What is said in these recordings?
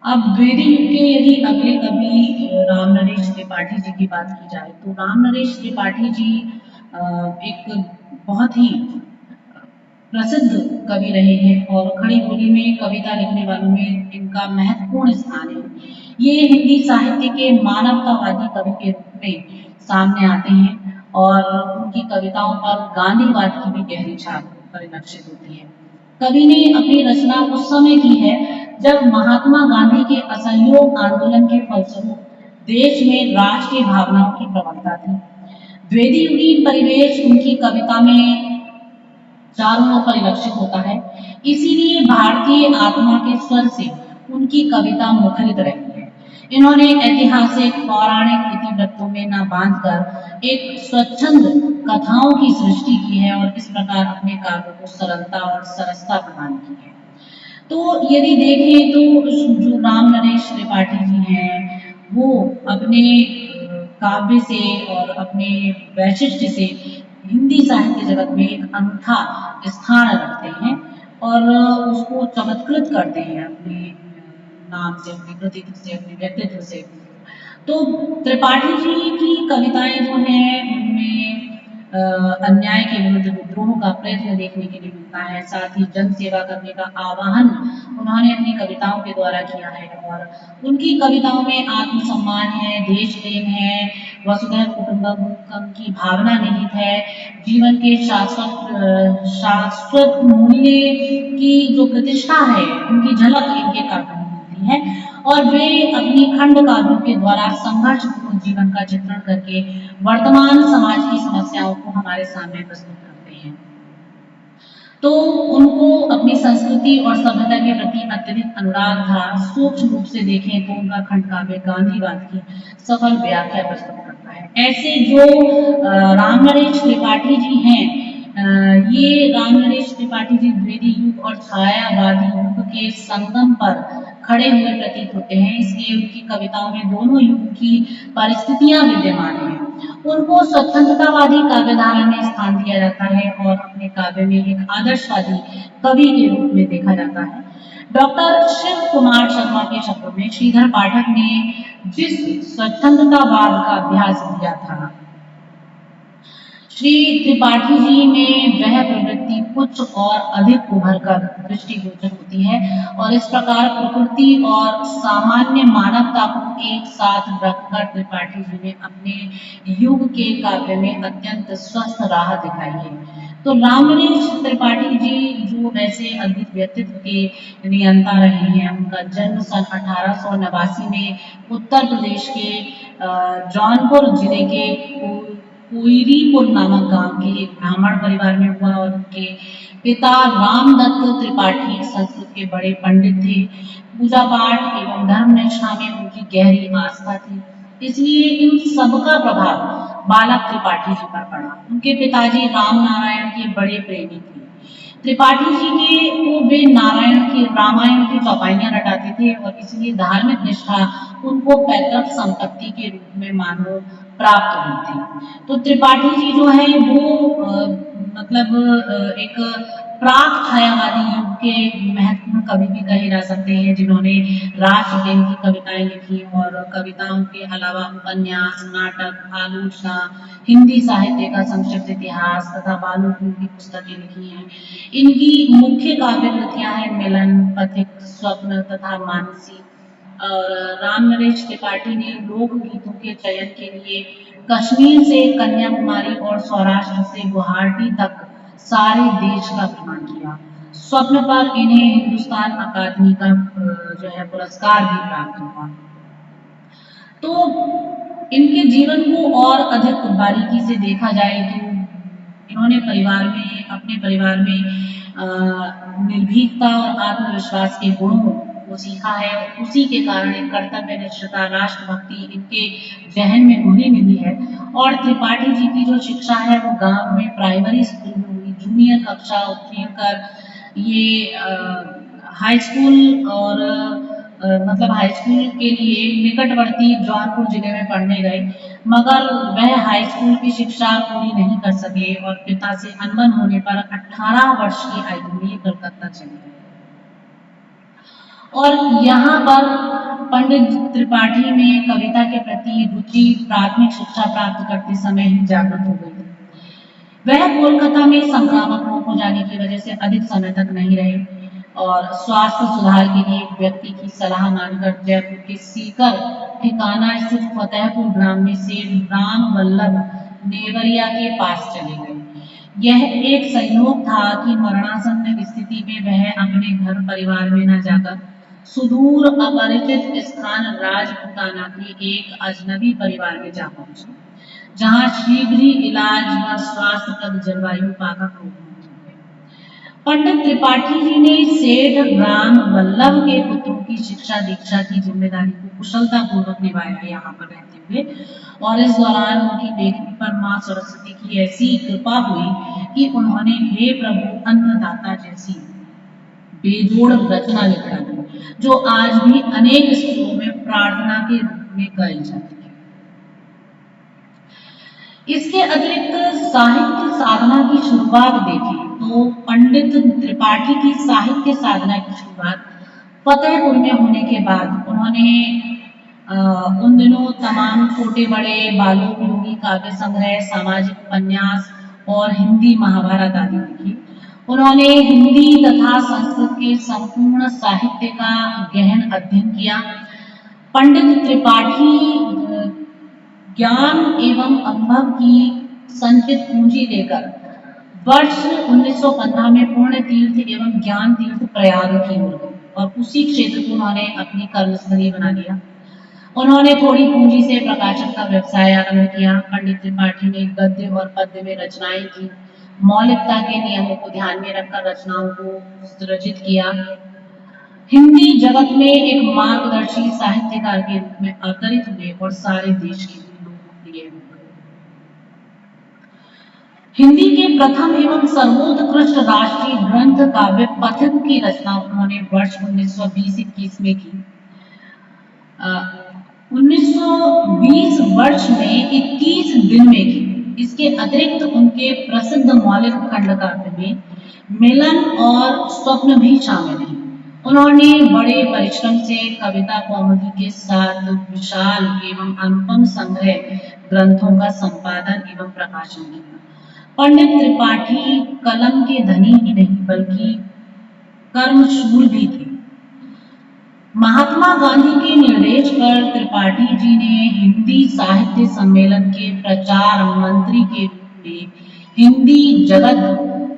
अब द्विवेदी युग के यदि अगले कवि राम नरेश त्रिपाठी जी की बात की जाए तो राम नरेश त्रिपाठी जी एक बहुत ही प्रसिद्ध कवि रहे हैं और खड़ी बोली में कविता लिखने वालों में इनका महत्वपूर्ण स्थान है। ये हिंदी साहित्य के मानवतावादी कवि के रूप में सामने आते हैं और उनकी कविताओं पर गांधीवाद की भी गहरी छाप परिलक्षित होती है। कवि ने अपनी रचना उस समय की है जब महात्मा गांधी के असहयोग आंदोलन के फलस्वरूप देश में राष्ट्रीय भावनाओं की प्रबलता थी। द्विवेदी परिवेश उनकी कविता में चारों ओर परिलक्षित होता है। इसीलिए भारतीय आत्मा के स्वर से उनकी कविता मुखरित रहती है। इन्होंने ऐतिहासिक पौराणिक इतिवृत्तों में न बांधकर एक स्वच्छंद कथाओं की सृष्टि की है और इस प्रकार अपने काव्य को सरलता और सरसता प्रदान की है। तो यदि देखें तो जो राम नरेश त्रिपाठी जी हैं वो अपने काव्य से और अपने वैशिष्ट्य से हिंदी साहित्य जगत में एक अनूठा स्थान रखते हैं और उसको चमत्कृत करते हैं अपने नाम से, अपने कृतित्व से, अपने व्यक्तित्व से। तो त्रिपाठी जी की कविताएं जो हैं उनमें अन्याय के विरुद्ध विद्रोह का प्रयत्न देखने के लिए मिलता है। साथ ही जन सेवा करने का आह्वान उन्होंने अपनी कविताओं के द्वारा किया है और उनकी कविताओं में आत्मसम्मान है, देश प्रेम है, वसुधैव कुटुंबकम की भावना निहित है, जीवन के शाश्वत मूल्य की जो प्रतिष्ठा है उनकी झलक इनके काव्यों में मिलती है और वे अपनी खंड काव्यों के द्वारा संघर्षपूर्ण जीवन का चित्रण करके वर्तमान समाज की समस्याओं को हमारे सामने प्रस्तुत करते हैं। तो उनको अपनी संस्कृति और सभ्यता के प्रति अत्यधिक अनुराग था। सूक्ष्म रूप से देखें तो उनका खंड काव्य गांधीवाद की सफल व्याख्या प्रस्तुत करता है। ऐसे जो राम नरेश त्रिपाठी जी हैं, ये राम नरेश त्रिपाठी जी द्विवेदी युग और छायावादी युग के संगम पर खड़े हुए प्रतीत होते हैं। इसलिए उनकी कविताओं में दोनों युग की परिस्थितियां विद्यमान हैं। उनको स्वतंत्रतावादी काव्यधारा में स्थान दिया जाता है और अपने काव्य में एक आदर्शवादी कवि के रूप में देखा जाता है। डॉक्टर शिव कुमार शर्मा के शब्दों में श्रीधर पाठक ने जिस स्वतंत्रतावाद का अभ्यास किया था, श्री त्रिपाठी जी में वह प्रवृत्ति कुछ और अधिक उभर कर दृष्टिगोचर होती है और इस प्रकार प्रकृति और सामान्य मानवता को एक साथ रखकर त्रिपाठी जी ने अपने युग के काव्य में अत्यंत स्वस्थ राह दिखाई है। तो रामनरेश त्रिपाठी जी जो वैसे अद्भुत व्यक्तित्व के नियंता रहे हैं, उनका जन्म सन 1889 में उत्तर प्रदेश के जौनपुर जिले के कोयरीपुर नामक गांव के एक ब्राह्मण परिवार में हुआ और उनके पिता रामदत्त त्रिपाठी संस्कृत के बड़े पंडित थे। पूजा पाठ एवं धर्मनिष्ठा में उनकी गहरी आस्था थी, इसलिए इन सबका प्रभाव बालक त्रिपाठी जी पर पड़ा। उनके पिताजी राम नारायण के बड़े प्रेमी थे। त्रिपाठी जी के को वे रामायण की चौपाइयां रटाते थे और इसलिए धार्मिक निष्ठा उनको पैतृक संपत्ति के रूप में मानो प्राप्त हुई थी। तो त्रिपाठी जी जो है वो एक प्राक छायावादी युग के महत्वपूर्ण कवि भी कहे जा सकते हैं, जिन्होंने राष्ट्र प्रेम की कविताएं लिखी और कविताओं के अलावा उपन्यास, नाटक, आलोचना, हिंदी साहित्य का संक्षिप्त इतिहास तथा बालूपुर की पुस्तकें लिखी हैं। इनकी मुख्य काव्य कृतियां हैं मिलन, पथिक, स्वप्न तथा मानसी। और राम नरेश त्रिपाठी ने लोकगीतों के चयन के लिए कश्मीर से कन्याकुमारी और सौराष्ट्र से गुवाहाटी तक सारे देश का भ्रमण किया। स्वप्न पर इन्हें हिंदुस्तान अकादमी का जो है पुरस्कार भी प्राप्त हुआ। तो इनके जीवन को और अधिक बारीकी से देखा जाए तो इन्होंने अपने परिवार में निर्भीकता और आत्मविश्वास के गुणों को सीखा है। उसी के कारण एक कर्तव्य निष्ठता, राष्ट्रभक्ति इनके जहन में घुली मिली है। और त्रिपाठी जी की जो शिक्षा है वो गांव में प्राइमरी स्कूल में हुई। जूनियर कक्षा उत्तीर्ण कर ये हाई स्कूल और हाई स्कूल के लिए निकटवर्ती जौनपुर जिले में पढ़ने गए, मगर वह हाई स्कूल की शिक्षा पूरी नहीं कर सके और पिता से अनबन होने पर 18 वर्ष की आयु में कलकत्ता चले गए और यहाँ पर पंडित त्रिपाठी में कविता के प्रति रुचि प्राथमिक शिक्षा प्राप्त करते समय ही जागृत हो गई थी। वह कोलकाता में संक्रामक रोग हो जाने की वजह से अधिक समय तक नहीं रहे और स्वास्थ्य सुधार के लिए एक व्यक्ति की सलाह मानकर जयपुर के सीकर ठिकाना स्थित फतेहपुर ग्राम में सेठ राम वल्लभ नेवरिया के पास चले गए। यह एक संयोग था कि मरणासन्न स्थिति में वह अपने घर परिवार में न जाकर सुदूर अपरिचित स्थान राजपूताना के एक अजनबी परिवार में जा पहुंचे, जहां शीघ्र ही इलाज व स्वास्थ्यप्रद जलवायु पाकर रोग हो गए। पंडित त्रिपाठी जी ने सेठ राम वल्लभ के पुत्रों की शिक्षा दीक्षा की जिम्मेदारी को कुशलता पूर्वक निभाया यहाँ पर रहते हुए, और इस दौरान उनकी बेटी पर मां सरस्वती की ऐसी कृपा हुई कि उन्होंने हे प्रभु अन्नदाता जैसी बेजोड़ रचना लिख डाली, जो आज भी अनेक स्कूलों में प्रार्थना के रूप में गाई जाती है। इसके अतिरिक्त साहित्य साधना की शुरुआत देखें तो पंडित त्रिपाठी की साहित्य साधना की शुरुआत फतेहपुर में होने के बाद उन्होंने उन दिनों तमाम छोटे बड़े बालोपयोगी काव्य संग्रह, सामाजिक उपन्यास और हिंदी महाभारत आदि लिखी। उन्होंने हिंदी तथा संस्कृत के संपूर्ण साहित्य का गहन अध्ययन किया। पंडित त्रिपाठी ज्ञान एवं अनुभव की संचित पूंजी लेकर वर्ष 1915 में पुण्य तीर्थ एवं ज्ञान तीर्थ प्रयाग की ओर गए और उसी क्षेत्र को उन्होंने अपनी कर्मस्थली बना लिया। उन्होंने थोड़ी पूंजी से प्रकाशन का व्यवसाय आरंभ किया। पंडित त्रिपाठी ने गद्य और पद्य में रचनाएं की, मौलिकता के नियमों को ध्यान में रखकर रचनाओं को रचित किया। हिंदी जगत में एक मार्गदर्शी साहित्यकार के रूप में अवतरित हुए और सारे देश के लोकप्रिय हो गए। हिंदी के प्रथम एवं सर्वोत्कृष्ट राष्ट्रीय ग्रंथ काव्य पथिक की रचना उन्होंने वर्ष 1920-21 में की। 1920 वर्ष में 21 दिन में की। इसके अतिरिक्त उनके प्रसिद्ध मौलिक खंड काव्य में मिलन और स्वप्न भी शामिल हैं। उन्होंने बड़े परिश्रम से कविता कौमुदी के साथ विशाल एवं अनुपम संग्रह ग्रंथों का संपादन एवं प्रकाशन किया। पंडित त्रिपाठी कलम के धनी ही नहीं बल्कि कर्मशूर भी थे। महात्मा गांधी के निर्देश पर त्रिपाठी जी ने हिंदी साहित्य सम्मेलन के प्रचार मंत्री के रूप में हिंदी जगत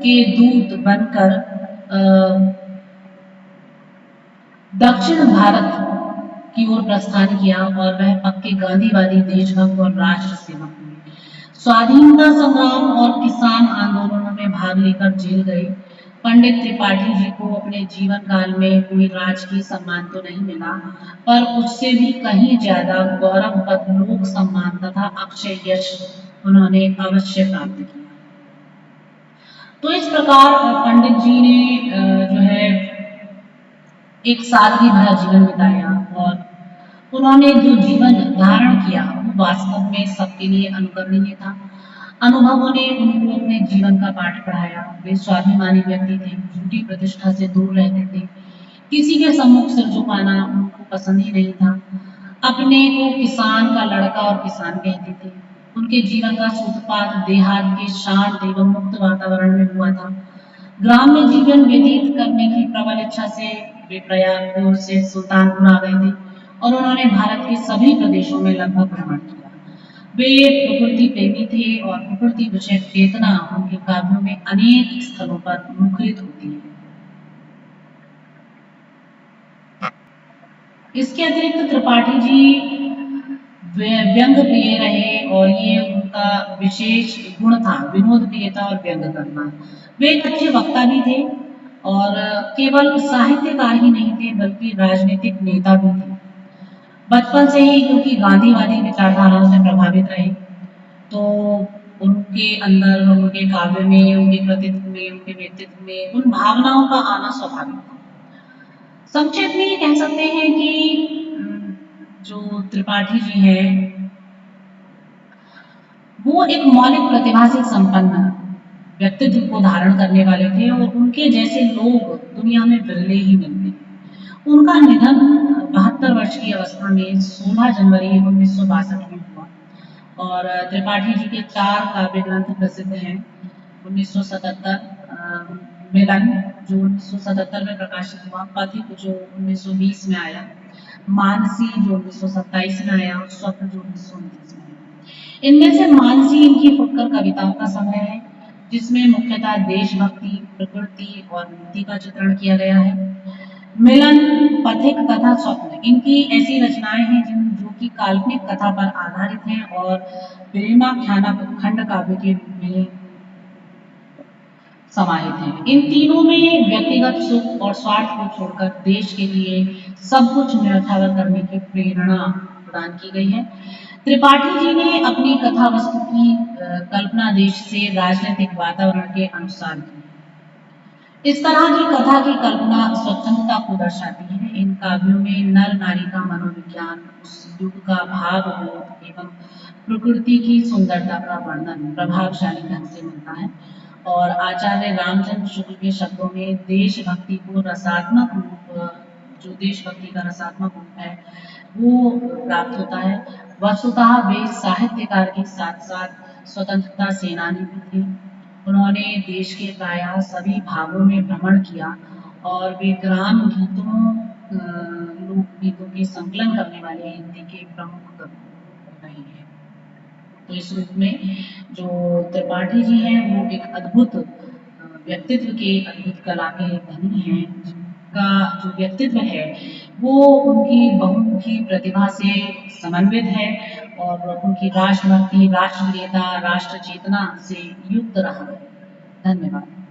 के दूत बनकर दक्षिण भारत की ओर प्रस्थान किया और वह पक्के गांधीवादी देशभक्त और राष्ट्र सेवक हुए। स्वाधीनता संग्राम और किसान आंदोलनों में भाग लेकर जेल गए। पंडित त्रिपाठी जी को अपने जीवन काल में कोई राजकीय सम्मान तो नहीं मिला, पर उससे भी कहीं ज्यादा गौरवपद, लोक सम्मान तथा अक्षय यश उन्होंने अवश्य प्राप्त किया। तो इस प्रकार पंडित जी ने जो है एक सादगी भरा जीवन बिताया और उन्होंने जो जीवन धारण किया वो वास्तव में सबके लिए अनुकरणीय था। अनुभवों ने उनको अपने जीवन का पाठ पढ़ाया। वे स्वाभिमानी व्यक्ति थे, झूठी प्रतिष्ठा से दूर रहते थे, किसी के सम्मुख सिर झुकाना उनको पसंद ही नहीं था। अपने को किसान का लड़का और किसान कहते थे। उनके जीवन का सूत्रपात देहात के शांत एवं मुक्त वातावरण में हुआ था। ग्राम्य जीवन व्यतीत करने की प्रबल इच्छा से वे प्रयाग से सुल्तानपुर आ गए थे और उन्होंने भारत के सभी प्रदेशों में लगभग भ्रमण किया। वे प्रकृति प्रेमी थे और प्रकृति विषय चेतना उनके काव्यों में अनेक स्थलों पर मुखरित होती है। इसके अतिरिक्त त्रिपाठी जी व्यंग प्रिय रहे और ये उनका विशेष गुण था, विनोद प्रियता और व्यंग करना। वे एक अच्छे वक्ता भी थे और केवल साहित्यकार ही नहीं थे बल्कि राजनीतिक नेता भी थे। बचपन से ही क्योंकि गांधीवादी विचारधाराओं से प्रभावित रहे तो उनके अंदर, उनके काव्य में, उनके कृतित्व में, उनके व्यक्तित्व में उन भावनाओं का आना स्वाभाविक था। संक्षेप में ये कह सकते हैं कि जो त्रिपाठी जी हैं वो एक मौलिक प्रतिभा से संपन्न व्यक्तित्व को धारण करने वाले थे और उनके जैसे लोग दुनिया में विरले ही मिलते हैं। उनका निधन 72 वर्ष की अवस्था में 16 जनवरी 1962 में हुआ। और त्रिपाठी जी के 4 काव्य ग्रंथ प्रसिद्ध हैं। 1977 मिलन जो 1977 में प्रकाशित हुआ, पथिक जो 1920 में आया, मानसी जो 1927 में आया और स्वप्न जो 1929 में आया। इनमें से मानसी इनकी फुटकर कविताओं का संग्रह है, जिसमें मुख्यतः देशभक्ति, प्रकृति और नीति का चित्रण किया गया है। मिलन, पथिक तथा स्वप्न इनकी ऐसी रचनाएं हैं जो कि काल्पनिक कथा पर आधारित हैं और प्रेमाख्यानक खंड काव्य के रूप में समाहित हैं। इन तीनों में व्यक्तिगत सुख और स्वार्थ को छोड़कर देश के लिए सब कुछ न्यौछावर करने की प्रेरणा प्रदान की गई है। त्रिपाठी जी ने अपनी कथा वस्तु की कल्पना देश से राजनीतिक वातावरण के अनुसार की। इस तरह की कथा की कल्पना स्वतंत्रता को दर्शाती है। इन काव्यों में नर नारी का मनोविज्ञान, उस युग का भावबोध एवं प्रकृति की सुंदरता का वर्णन प्रभावशाली ढंग से मिलता है। और आचार्य रामचंद्र शुक्ल के शब्दों में देशभक्ति को रसात्मक रूप, जो देशभक्ति का रसात्मक रूप है वो प्राप्त होता है। वस्तुतः वे साहित्यकार के साथ साथ स्वतंत्रता सेनानी भी थे। उन्होंने देश के प्रायः सभी भागों में भ्रमण किया और वे ग्राम गीतों, लोक गीतों के संकलन करने वाले हिंदी के प्रमुख कवि रहे हैं। तो इस रूप में जो त्रिपाठी जी हैं वो एक अद्भुत व्यक्तित्व के, अद्भुत कला के धनी हैं, जिनका जो व्यक्तित्व है वो उनकी बहुमुखी प्रतिभा से समन्वित है और उनकी राष्ट्रभक्ति, राष्ट्रप्रियता, राष्ट्र चेतना से युक्त रहा है। धन्यवाद।